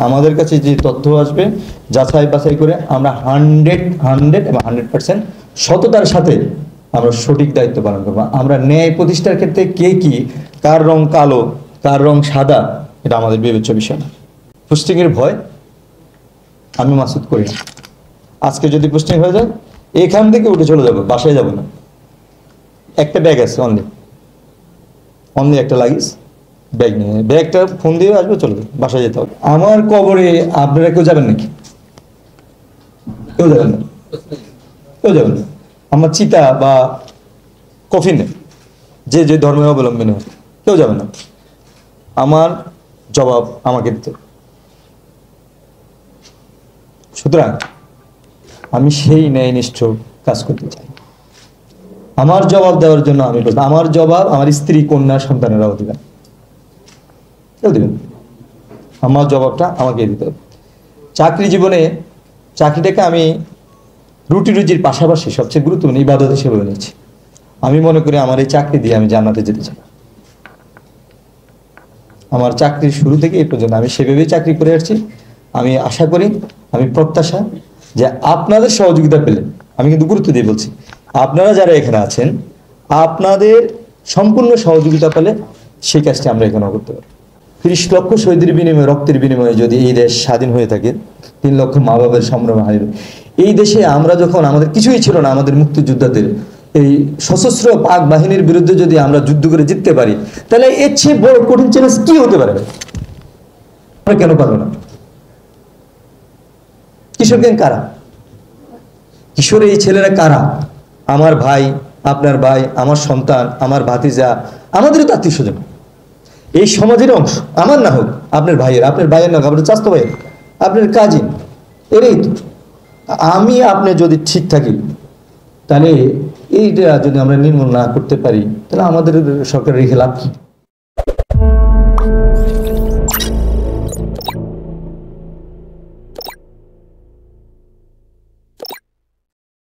আমাদের কাছে যে তথ্য আসবে যাচাই বাছাই করে আমরা 100 এবং 100% সততার সাথে আমরা সঠিক দায়িত্ব পালন করবো। আমরা ন্যায় প্রতিষ্ঠার ক্ষেত্রে কে কি, কার রং কালো, কার রং সাদা, এটা আমাদের বিবেচ্য বিষয় না। পোস্টিংয়ের ভয় আমি মাসুদ করি না। আজকে যদি পোস্টিং হয়ে যায় এখান থেকে উঠে চলে যাবো, বাসায় যাব না। একটা ব্যাগ আছে, অনলি একটা লাগেজ, ব্যাগ নিয়ে ব্যাগটা ফোন দিয়ে আসবে, চলে যাবে, বাসায় যেতে হবে। আমার কবরে আপনারা কেউ যাবেন নাকি? কেউ যাবেন না, কেউ যাবেন না। আমার চিতা বা কফিনে যে যে ধর্মের অবলম্বনে হয় কেউ যাবে না। আমার জবাব আমাকে দিতে। সুতরাং আমি সেই ন্যায়নিষ্ঠ কাজ করতে চাই। আমার জবাব দেওয়ার জন্য আমি বলবো, আমার জবাব আমার স্ত্রী, কন্যা, সন্তানেরাও দিবেন, কেউ দিবেন। আমার জবাবটা আমাকে দিতে হবে। চাকরি জীবনে চাকরিটাকে আমি রুটি রুজির পাশাপাশি সবচেয়ে গুরুত্বপূর্ণ ইবাদত হিসেবে নিয়েছি। আমি মনে করি আমার এই চাকরি দিয়ে আমি জান্নাতে যেতে চাই। আমার চাকরির শুরু থেকে এই পর্যন্ত আমি সেভাবেই চাকরি করে আসছি। আমি আশা করি, আমি প্রত্যাশা যে আপনাদের সহযোগিতা পেলে, আমি কিন্তু গুরুত্ব দিয়ে বলছি, আপনারা যারা এখানে আছেন আপনাদের সম্পূর্ণ সহযোগিতা পেলে সেই কাজটি আমরা এখানেও করতে পারি। ৩০ লক্ষ শহীদের বিনিময়ে, রক্তের বিনিময়ে যদি এই দেশ স্বাধীন হয়ে থাকে, ৩ লক্ষ মা বাবার সম্ভ্রম হারিয়ে, এই দেশে আমরা যখন, আমাদের কিছুই ছিল না, আমাদের মুক্তিযোদ্ধাদের এই সশস্ত্র পাক বাহিনীর বিরুদ্ধে যদি আমরা যুদ্ধ করে জিততে পারি, তাহলে এর চেয়ে বড় কঠিন চ্যালেঞ্জ কি হতে পারে? আমরা কেন পারবো না? কিশোর গ্যাং কারা? কিশোরের এই ছেলেরা কারা? আমার ভাই, আপনার ভাই, আমার সন্তান, আমার ভাতিজা, আমাদেরও তো আত্মীয় স্বজন, এই সমাজের অংশ। আমার না হোক, আপনার ভাইয়ের, আপনার ভাইয়ের না হোক, আপনার চাচাতো ভাইয়ের, আপনার কাজিন, এরই তো। আমি আপনি যদি ঠিক থাকি, তাহলে এইটা যদি আমরা নির্মূল না করতে পারি, তাহলে আমাদের সরকার রেখে লাভ কি?